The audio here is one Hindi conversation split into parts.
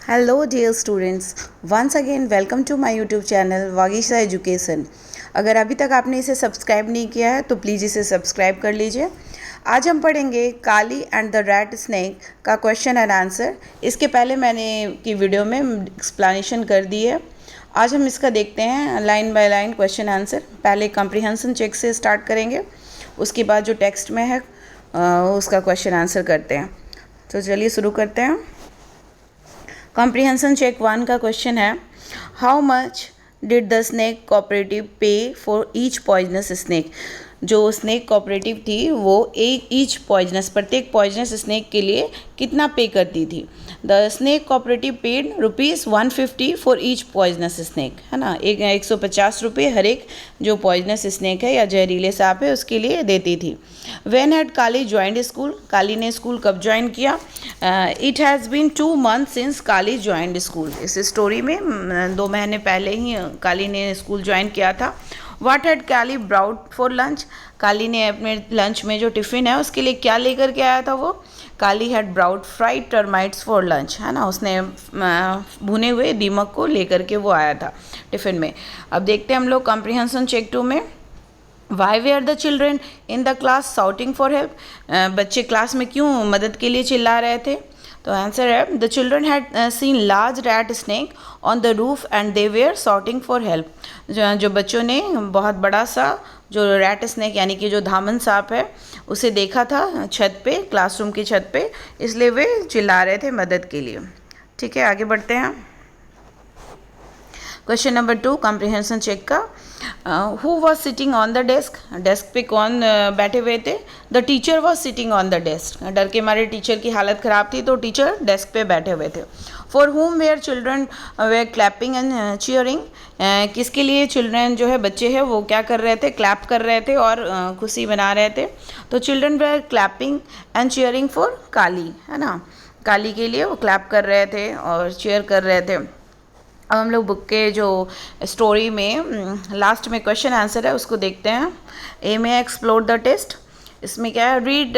Hello dear students, once again welcome to my YouTube channel Vagisha education. अगर अभी तक आपने इसे सब्सक्राइब नहीं किया है तो प्लीज़ इसे सब्सक्राइब कर लीजिए। आज हम पढ़ेंगे काली एंड द रैट स्नेक का क्वेश्चन एंड आंसर। इसके पहले मैंने की वीडियो में एक्सप्लेनेशन कर दी है। आज हम इसका देखते हैं line by line question answer. पहले कम्प्रीहेंशन चेक से स्टार्ट करेंगे, उसके बाद जो टेक्स्ट में है उसका क्वेश्चन आंसर करते हैं। तो चलिए शुरू करते हैं। कॉम्प्रीहेंशन चेक 1 का क्वेश्चन है, how much did the snake cooperative पे फॉर ईच पॉइजनस स्नेक। जो स्नेक कोऑपरेटिव थी वो ईच पॉइजनस प्रत्येक पॉइजनस स्नेक के लिए कितना पे करती थी। The snake cooperative paid ₹150 for each poisonous snake, है ना। 150 रुपये हर एक जो पॉइजनस स्नेक है या जहरीले सांप है उसके लिए देती थी। When had Kali joined school, Kali ने स्कूल कब ज्वाइन किया। It has been 2 months since Kali joined school. इस स्टोरी में 2 महीने पहले ही काली ने स्कूल ज्वाइन किया था। What had Kali brought for lunch, Kali ने अपने लंच में जो टिफ़िन है उसके लिए क्या लेकर के आया था वो। Kali had brought fried termites for lunch, है ना। उसने भुने हुए दीमक को लेकर के वो आया था टिफ़िन में। अब देखते हैं हम लोग कॉम्प्रीहेंशन चेक 2 में, Y way are the children in the class shouting for help. बच्चे क्लास में क्यों मदद के लिए चिल्ला रहे थे। तो आंसर है, the children had seen large rat snake on the roof and they were shouting for help. जो बच्चों ने बहुत बड़ा सा जो रैट स्नेक यानी कि जो धामन सांप है उसे देखा था छत पे, क्लासरूम की छत पे, इसलिए वे चिल्ला रहे थे मदद के लिए। ठीक है, आगे बढ़ते हैं। क्वेश्चन नंबर 2 कॉम्प्रीहेंशन चेक का, who was sitting on the desk, desk पे कौन बैठे हुए थे। The teacher was sitting on the desk, डर के मारे टीचर की हालत ख़राब थी तो टीचर डेस्क पे बैठे हुए थे। For whom were children were clapping and cheering, किसके लिए चिल्ड्रन जो है बच्चे हैं वो क्या कर रहे थे, क्लैप कर रहे थे और खुशी मना रहे थे। तो children were clapping and cheering for Kali, है ना। काली के लिए वो क्लैप कर रहे थे और चीयर कर रहे थे। अब हम लोग बुक के जो स्टोरी में लास्ट में क्वेश्चन आंसर है उसको देखते हैं। ए में एक्सप्लोर द टेस्ट, इसमें क्या है, read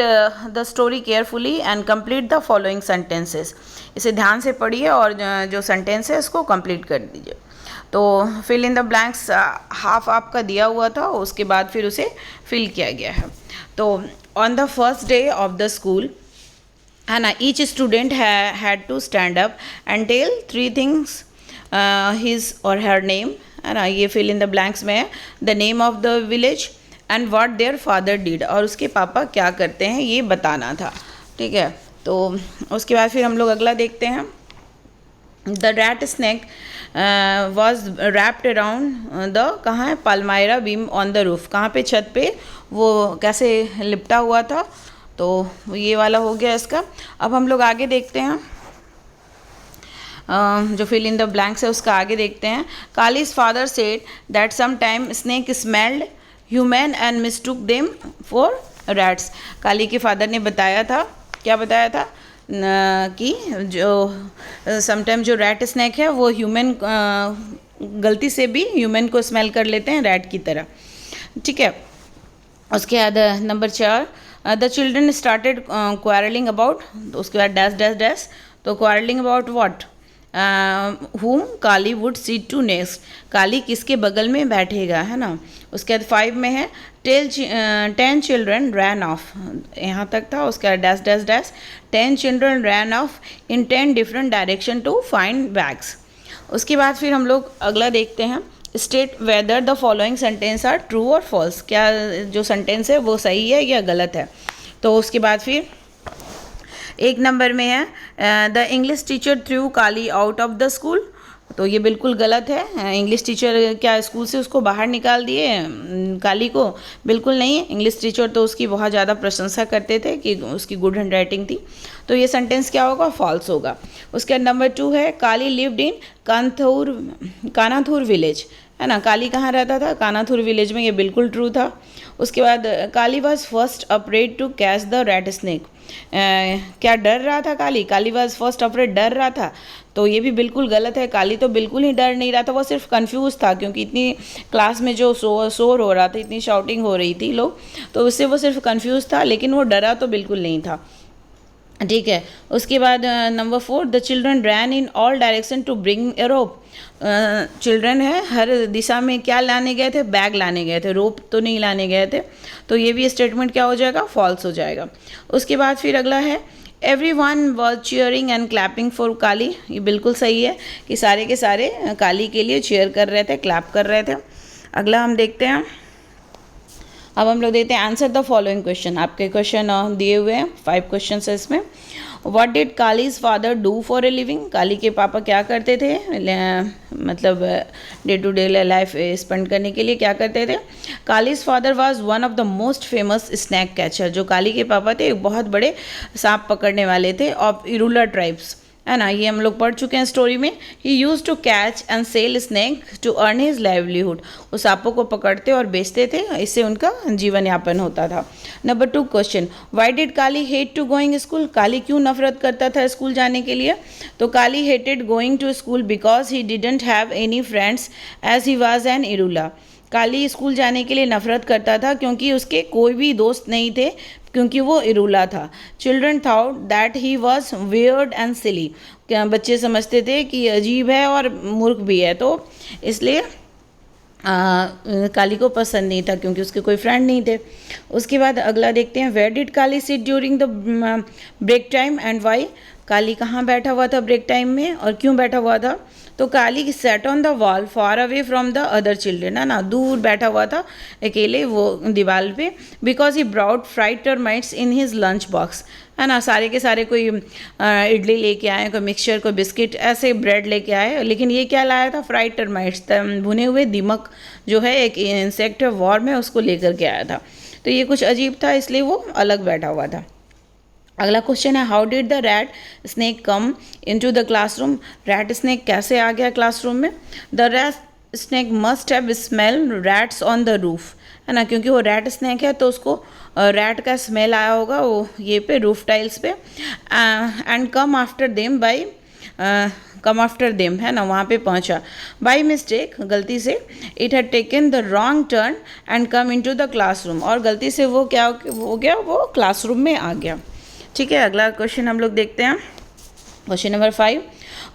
the story carefully and complete the following sentences. इसे ध्यान से पढ़िए और जो सेंटेंस है उसको कंप्लीट कर दीजिए। तो fill in the blanks half आपका दिया हुआ था, उसके बाद फिर उसे फिल किया गया है। तो on the first day of the school, है ना, each student had to stand up and tell 3 things his or her name, है ना। ये फिल इन द ब्लैंक्स में है, the name of the village and what their father did, और उसके पापा क्या करते हैं ये बताना था। ठीक है, तो उसके बाद फिर हम लोग अगला देखते हैं। The rat snake was wrapped around the, कहाँ है, Palmyra beam on the roof, कहाँ पे, छत पे वो कैसे लिपटा हुआ था। तो ये वाला हो गया इसका। अब हम लोग आगे देखते हैं, जो फिल इन द ब्लैंक्स है उसका आगे देखते हैं। Kali's father said that some time snake smelled human and mistook them for rats. Kali के फादर ने बताया था, क्या बताया था, कि जो समटाइम जो रैट स्नेक है वो ह्यूमन गलती से भी ह्यूमन को स्मेल कर लेते हैं रैट की तरह। ठीक है, उसके बाद number 4, the children started quarrelling about, उसके बाद डैश डैश डैश। तो quarrelling about what, whom Kali would sit to next, Kali किसके बगल में बैठेगा, है ना। उसके बाद 5 में है, 10 चिल्ड्रन रैन ऑफ, यहाँ तक था। उसके बाद dash dash dash, 10 children ran off in 10 different direction to find bags. उसके बाद फिर हम लोग अगला देखते हैं, state whether the following sentence are true or false, क्या जो सेंटेंस है वो सही है या गलत है। तो उसके बाद फिर 1 नंबर में है, the English teacher through Kali out of the school. तो ये बिल्कुल गलत है। इंग्लिश टीचर क्या स्कूल से उसको बाहर निकाल दिए काली को, बिल्कुल नहीं। इंग्लिश टीचर तो उसकी बहुत ज़्यादा प्रशंसा करते थे कि उसकी गुड हैंड राइटिंग थी। तो ये सेंटेंस क्या होगा, फॉल्स होगा। उसके नंबर 2 है, काली लिव्ड इन कानाथुर विलेज, है ना। काली कहाँ रहता था, कानाथुर विलेज में, ये बिल्कुल ट्रू था। उसके बाद Kali was first afraid to catch the rat snake, क्या डर रहा था Kali, Kali was first afraid, डर रहा था। तो ये भी बिल्कुल गलत है। काली तो बिल्कुल ही डर नहीं रहा था, वो सिर्फ कंफ्यूज था क्योंकि इतनी क्लास में जो शोर हो रहा था, इतनी शाउटिंग हो रही थी लोग, तो उससे वो सिर्फ कंफ्यूज था, लेकिन वो डरा तो बिल्कुल नहीं था। ठीक है। उसके बाद number 4, the children ran in all direction to bring a rope. Children है हर दिशा में क्या लाने गए थे, बैग लाने गए थे, रोप तो नहीं लाने गए थे। तो ये भी स्टेटमेंट क्या हो जाएगा, फॉल्स हो जाएगा। उसके बाद फिर अगला है everyone was cheering and clapping for Kali. ये बिल्कुल सही है कि सारे के सारे काली के लिए चीयर कर रहे थे, क्लैप कर रहे थे। अगला हम देखते हैं, अब हम लोग देखते हैं आंसर द फॉलोइंग क्वेश्चन। आपके क्वेश्चन दिए हुए हैं, 5 क्वेश्चन है इसमें। What did Kali's father do for a living. Kali के पापा क्या करते थे, मतलब day to day life spend करने के लिए क्या करते थे। Kali's father was one of the most famous snake catcher. जो काली के पापा थे एक बहुत बड़े सांप पकड़ने वाले थे ऑफ इरूला ट्राइब्स, है ना, ये हम लोग पढ़ चुके हैं स्टोरी में। He use to catch and sell snake to earn his livelihood. वो सांपों को पकड़ते और बेचते थे, इससे उनका जीवन यापन होता था। Number 2 question, why did Kali hate to going school. Kali क्यों नफरत करता था स्कूल जाने के लिए। तो Kali hated going to school because he didn't have any friends as he was an Irula. Kali school जाने के लिए नफरत करता था क्योंकि उसके कोई भी दोस्त नहीं थे, क्योंकि वो इरूला था। Children thought that he was weird and silly. क्या बच्चे समझते थे कि अजीब है और मूर्ख भी है, तो इसलिए काली को पसंद नहीं था क्योंकि उसके कोई फ्रेंड नहीं थे। उसके बाद अगला देखते हैं, where did Kali sit during the break time and why. Kali कहाँ बैठा हुआ था ब्रेक टाइम में और क्यों बैठा हुआ था। तो Kali sat on the wall far away from the other children, है ना, दूर बैठा हुआ था अकेले वो दीवार पे। Because he brought fried termites in his lunch box, है ना, सारे के सारे कोई इडली लेके आए, कोई मिक्सचर, कोई बिस्किट, ऐसे ब्रेड लेके आए, लेकिन ये क्या लाया था, फ्राइड टर्माइट्स, भुने हुए दीमक जो है एक इंसेक्ट है वॉर्म है, उसको लेकर के आया था। तो ये कुछ अजीब था, इसलिए वो अलग बैठा हुआ था। अगला क्वेश्चन है, how did the rat snake come into the classroom. Rat snake कैसे आ गया क्लासरूम में। The rat snake must have smell rats on the roof, है ना, क्योंकि वो रैट स्नेक है तो उसको रैट का स्मेल आया होगा वो ये पे रूफ टाइल्स पे। And come after them by, come after them, है ना, वहाँ पे पहुँचा। बाई मिस्टेक, गलती से, it had taken the wrong turn and come into the classroom, और गलती से वो क्या हो गया, वो क्लासरूम में आ गया। ठीक है, अगला क्वेश्चन हम लोग देखते हैं, question number 5,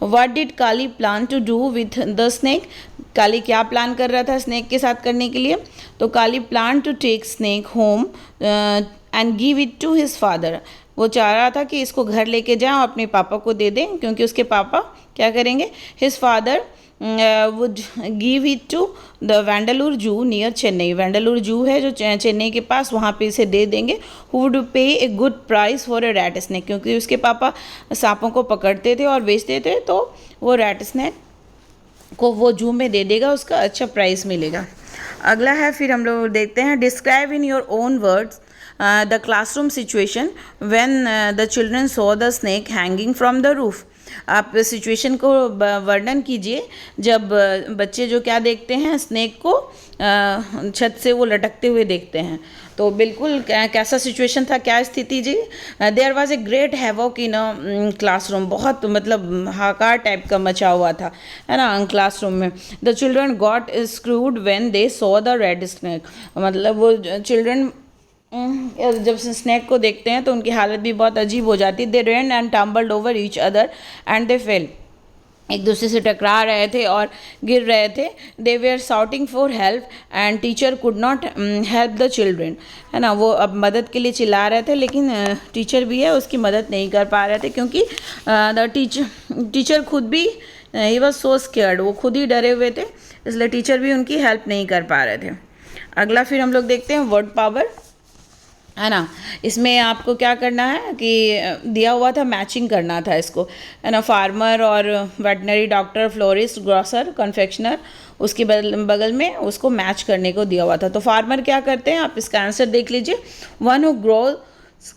what did Kali plan to do with the snake. Kali क्या प्लान कर रहा था स्नेक के साथ करने के लिए। तो Kali plan to take snake home and give it to his father. वो चाह रहा था कि इसको घर लेके जाएं और अपने पापा को दे दें, क्योंकि उसके पापा क्या करेंगे, his father would give it to the Vandalur zoo near Chennai. Vandalur जू है जो चेन्नई के पास, वहाँ पे इसे दे देंगे। हु वुड पे a good price for a rat snake, क्योंकि उसके पापा सांपों को पकड़ते थे और बेचते थे, तो वो रैट स्नेक को वो जू में दे देगा, उसका अच्छा प्राइस मिलेगा। अगला है, फिर हम लोग देखते हैं, describe in your own words the classroom situation when the children saw the snake hanging from the roof. आप सिचुएशन को वर्णन कीजिए जब बच्चे जो क्या देखते हैं, स्नेक को छत से वो लटकते हुए देखते हैं। तो बिल्कुल कैसा सिचुएशन था, क्या स्थिति जी। There was a great havoc in classroom, बहुत मतलब हाहाकार टाइप का मचा हुआ था, है ना, क्लासरूम में। The children got screwed when they saw the red snake, मतलब वो चिल्ड्रन जब स्नैक को देखते हैं तो उनकी हालत भी बहुत अजीब हो जाती है। They ran and tumbled over each other and they fell, एक दूसरे से टकरा रहे थे और गिर रहे थे। They were shouting for help and teacher could not help the children, है ना, वो अब मदद के लिए चिल्ला रहे थे, लेकिन टीचर भी है उसकी मदद नहीं कर पा रहे थे, क्योंकि द टीचर खुद भी ही वॉज सो स्केयर्ड, वो खुद ही डरे हुए थे, इसलिए टीचर भी उनकी हेल्प नहीं कर पा रहे थे। अगला फिर हम लोग देखते हैं वर्ड पावर, है ना। इसमें आपको क्या करना है कि दिया हुआ था, मैचिंग करना था इसको, है ना। फार्मर और veterinary doctor, florist, grocer, confectioner, उसके बगल में उसको मैच करने को दिया हुआ था। तो फार्मर क्या करते हैं, आप इसका आंसर देख लीजिए, one who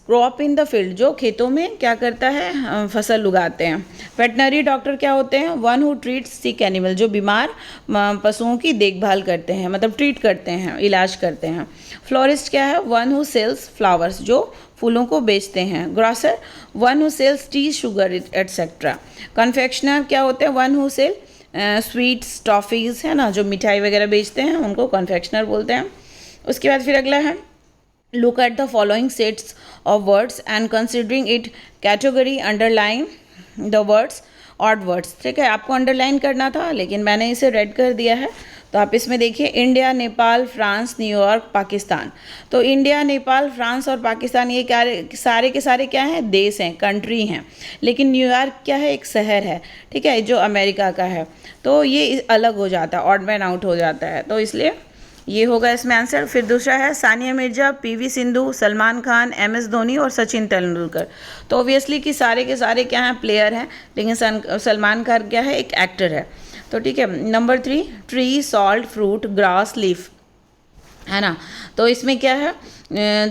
crop in the field, जो खेतों में क्या करता है, फसल उगाते हैं। वेटनरी डॉक्टर क्या होते हैं, one who treat sick animal, जो बीमार पशुओं की देखभाल करते हैं, मतलब ट्रीट करते हैं, इलाज करते हैं। फ्लोरिस्ट क्या है, वन हु सेल्स फ्लावर्स, जो फूलों को बेचते हैं। Grocer, one who sells tea, sugar etcetera. Confectioner क्या होते हैं, one who sell sweets, toffees, है ना, जो मिठाई वगैरह बेचते हैं, उनको कन्फेक्शनर बोलते हैं। उसके बाद फिर अगला है look at the following sets of words and considering it category underline the words odd words। ठीक है, आपको अंडरलाइन करना था लेकिन मैंने इसे रेड कर दिया है। तो आप इसमें देखिए India, Nepal, France, New York, Pakistan. तो इंडिया, नेपाल, फ्रांस और पाकिस्तान ये क्या सारे के सारे क्या हैं, देश हैं, कंट्री हैं। लेकिन न्यूयॉर्क क्या है, एक शहर है, ठीक है, जो अमेरिका का है। तो ये अलग हो जाता है, ऑड मैन आउट हो जाता है, तो इसलिए ये होगा इसमें आंसर। फिर दूसरा है सानिया मिर्जा, पीवी सिंधु, सलमान खान, एमएस धोनी और सचिन तेंदुलकर। तो ऑब्वियसली कि सारे के सारे क्या हैं, प्लेयर हैं, लेकिन सलमान खान क्या है, एक एक्टर है। तो ठीक है, number 3 tree, salt, fruit, grass, leaf, है ना। तो इसमें क्या है,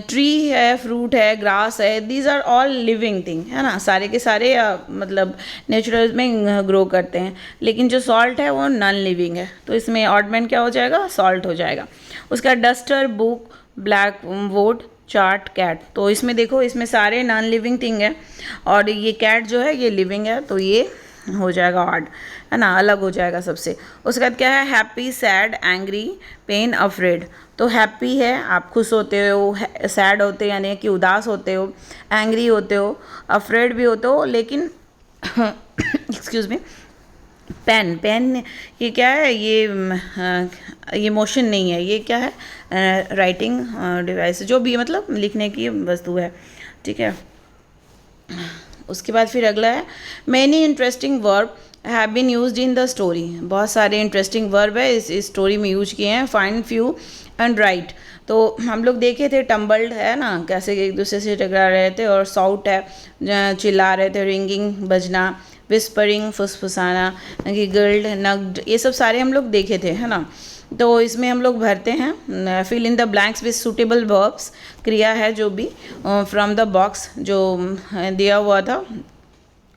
ट्री है, फ्रूट है, ग्रास है, these are all living thing, है ना, सारे के सारे मतलब नेचुरल में ग्रो करते हैं। लेकिन जो सॉल्ट है वो नॉन लिविंग है, तो इसमें ऑडमैन क्या हो जाएगा, सॉल्ट हो जाएगा। उसका duster, book, black board, chart, cat. तो इसमें देखो, इसमें सारे नॉन लिविंग थिंग है और ये कैट जो है ये लिविंग है, तो ये हो जाएगा ऑड, है ना, अलग हो जाएगा सबसे। उसके बाद क्या है, happy, sad, angry, pain, afraid. तो हैप्पी है, आप खुश होते हो, सैड होते हो यानी कि उदास होते हो, एंग्री होते हो, अफ्रेड भी होते हो, लेकिन एक्सक्यूज़ मी, पेन, पेन ये क्या है, ये मोशन नहीं है, ये क्या है, राइटिंग डिवाइस, जो भी मतलब लिखने की वस्तु है, ठीक है। उसके बाद फिर अगला है many interesting verb have been used in the story. बहुत सारे इंटरेस्टिंग वर्ब है इस स्टोरी में यूज किए हैं। Find few and right. तो हम लोग देखे थे टम्बल्ड है ना, कैसे एक दूसरे से टकरा रहे थे, और साउट है, चिल्ला रहे थे, रिंगिंग, बजना, विस्परिंग, फुसफुसाना, गिगल्ड, नग्ड, ये सब सारे हम लोग देखे थे, है ना। तो इसमें हम लोग भरते हैं fill in the blanks with suitable verbs, क्रिया है जो भी फ्रॉम द बॉक्स जो दिया हुआ था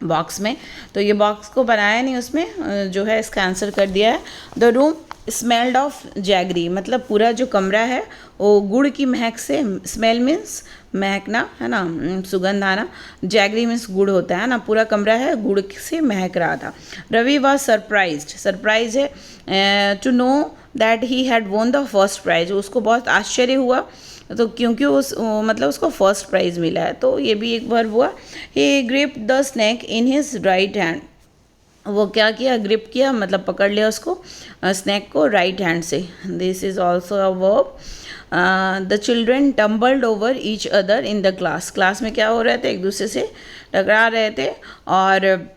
बॉक्स में। तो ये बॉक्स को बनाया नहीं, उसमें जो है इसका आंसर कर दिया है। The room smelled of jaggery, मतलब पूरा जो कमरा है वो गुड़ की महक से, स्मेल मीन्स महकना, है ना, सुगंध आना, जैगरी मीन्स गुड़ होता है ना, पूरा कमरा है गुड़ से महक रहा था। रवि वॉज सरप्राइज्ड, सरप्राइज है to know that he had won the first prize, उसको बहुत आश्चर्य हुआ तो क्योंकि मतलब उसको फर्स्ट प्राइज़ मिला है, तो ये भी एक वर्ब हुआ। He grip the snake in his right hand, वो क्या किया, ग्रिप किया मतलब पकड़ लिया उसको, स्नैक को राइट हैंड से। This is also a verb. The children tumbled over each other in the class, class में क्या हो रहे थे, एक दूसरे से टकरा रहे थे और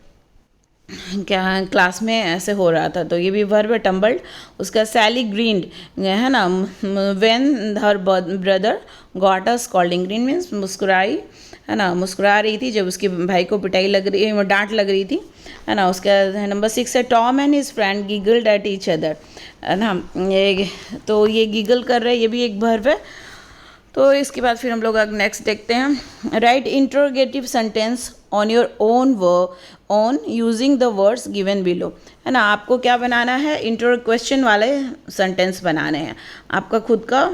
क्या क्लास में ऐसे हो रहा था, तो ये भी वर्ब है टम्बल्ड। उसका सैली ग्रीन्ड है ना, when her brother got a scolding, grin means मुस्कुराई, है ना, मुस्कुरा रही थी जब उसके भाई को पिटाई लग रही, डांट लग रही थी, है ना। उसका नंबर 6 है Tom and his friend giggled at each other, है ना, ये तो ये गिगल कर रहे हैं, ये भी एक वर्ब है। तो इसके बाद फिर हम लोग नेक्स्ट देखते हैं। Right interrogative sentence on your own using the words given below, है ना। आपको क्या बनाना है, इंट्रो क्वेश्चन वाले सेंटेंस बनाने हैं, आपका खुद का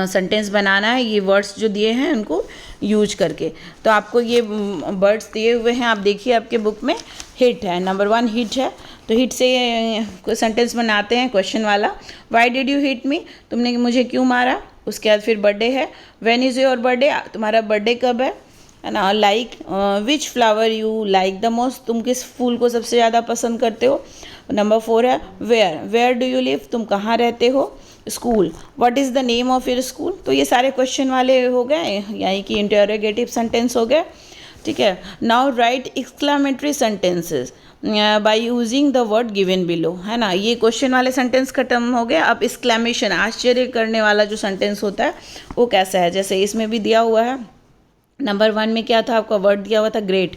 सेंटेंस बनाना है, ये वर्ड्स जो दिए हैं उनको यूज करके। तो आपको ये वर्ड्स दिए हुए हैं, आप देखिए आपके बुक में हिट है, नंबर 1 हिट है, तो हिट से कोई सेंटेंस बनाते हैं क्वेश्चन वाला। Why did you hit me, तुमने मुझे क्यों मारा। उसके बाद फिर बर्थडे है, व्हेन इज़ योर बर्थडे, तुम्हारा बर्थडे कब है ना। Like, which flower you like the most, तुम किस फूल को सबसे ज़्यादा पसंद करते हो। नंबर 4 है वेयर डू यू लिव, तुम कहाँ रहते हो। School, what is the name of your school. तो ये सारे क्वेश्चन वाले हो गए, यानी कि इंटरोगेटिव सेंटेंस हो गए, ठीक है। Now right exclamatory sentences by using the word given below, है ना। ये क्वेश्चन वाले सेंटेंस खत्म हो गया। अब एक्सक्लेमेशन, आश्चर्य करने वाला जो सेंटेंस होता है वो कैसा है, जैसे इसमें भी दिया हुआ है। नंबर 1 में क्या था, आपका वर्ड दिया हुआ था great,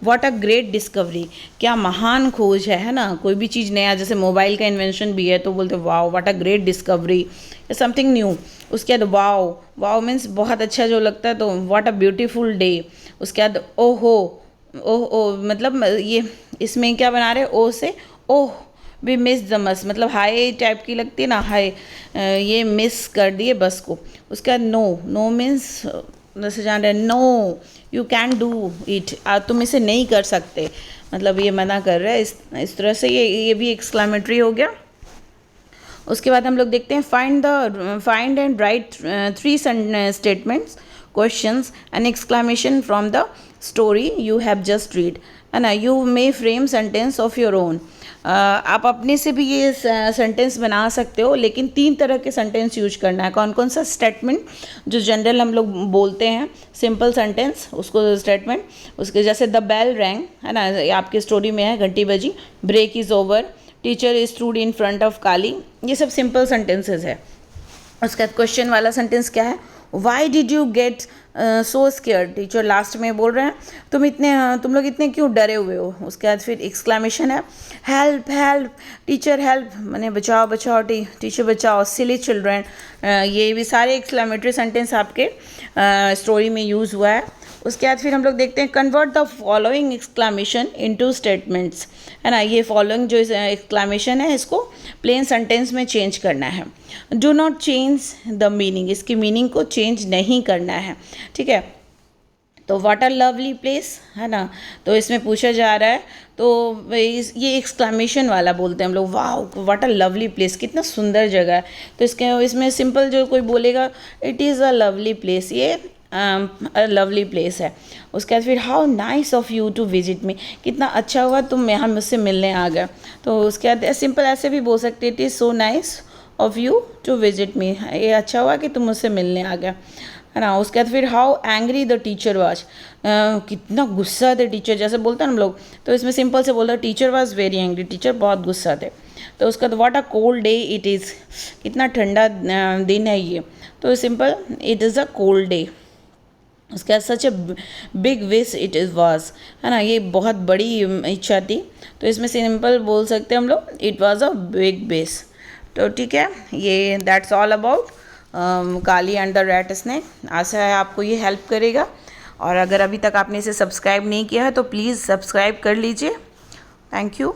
what a great discovery, क्या महान खोज है ना। कोई भी चीज़ नया, जैसे मोबाइल का इन्वेंशन भी है तो बोलते wow what a great discovery, या समथिंग न्यू। उसके बाद वाओ, वाओ मीन्स बहुत अच्छा जो लगता है, तो व्हाट अ ब्यूटीफुल डे। उसके बाद ओहो, ओह मतलब ये इसमें क्या बना रहे, ओ से ओह, भी मिस द बस, मतलब हाई टाइप की लगती है ना, हाई, ये मिस कर दिए बस को। उसके बाद नो, नो मीन्स जैसे जान रहे no you can do it, तुम इसे नहीं कर सकते, मतलब ये मना कर रहा है, इस तरह से ये भी एक्सक्लेमेटरी हो गया। उसके बाद हम लोग देखते हैं find and right 3 statements, questions and exclamation from the story you have just read, है ना. You may frame sentence of your own. आप अपने से भी ये सेंटेंस बना सकते हो, लेकिन 3 तरह के सेंटेंस यूज करना है. कौन कौन सा? स्टेटमेंट, जो जनरल हम लोग बोलते हैं, सिंपल सेंटेंस, उसको स्टेटमेंट. उसके जैसे द बेल रैंग, है ना, आपकी स्टोरी में है घंटी बजी. Break is over. Teacher is stood in front of Kali. ये सब सिंपल सेंटेंसेस है. उसके बाद क्वेश्चन वाला सेंटेंस क्या है? Why did you get so scared. Teacher last में बोल रहे हैं तुम लोग इतने क्यों डरे हुए हो. उसके बाद फिर एक्सक्लेमेशन है, हेल्प हेल्प टीचर हेल्प, मैंने बचाओ बचाओ टीचर बचाओ. सिली चिल्ड्रेन. ये भी सारे एक्सक्लेमेटरी सेंटेंस आपके स्टोरी में यूज़ हुआ है. उसके बाद फिर हम लोग देखते हैं convert the following exclamation into statements, है ना. ये फॉलोइंग जो एक्सक्लेमेशन है इसको प्लेन सेंटेंस में चेंज करना है. Do not change the meaning. इसकी मीनिंग को चेंज नहीं करना है, ठीक है. तो व्हाट अ लवली प्लेस, है ना. तो इसमें पूछा जा रहा है, तो ये एक्सक्लेमेशन वाला बोलते हैं हम लोग, वाह व्हाट अ लवली प्लेस, कितना सुंदर जगह है. तो इसमें सिंपल जो कोई बोलेगा, it is a lovely place, ये लवली प्लेस है. उसके बाद फिर how nice of you to visit me, कितना अच्छा हुआ तुम यहाँ मुझसे मिलने आ गए. तो उसके बाद सिंपल ऐसे भी बोल सकते, it is so nice of you to visit me, ये अच्छा हुआ कि तुम मुझसे मिलने आ गए, है ना. उसके बाद फिर how angry the teacher was, कितना गुस्सा थे टीचर, जैसे बोलते हैं हम लोग. तो इसमें सिंपल से बोलते teacher was very angry, teacher बहुत गुस्सा थे. तो उसका बाद what a cold day it is, कितना ठंडा दिन है ये. तो simple, it is a cold day. उसके बाद such a big wish it is was, है ना, ये बहुत बड़ी इच्छा थी. तो इसमें सिंपल बोल सकते हैं हम लोग, it was a big wish. तो ठीक है, ये that's all about Kali and the rat snake. आशा है आपको ये हेल्प करेगा. और अगर अभी तक आपने इसे सब्सक्राइब नहीं किया है तो प्लीज़ सब्सक्राइब कर लीजिए. Thank you.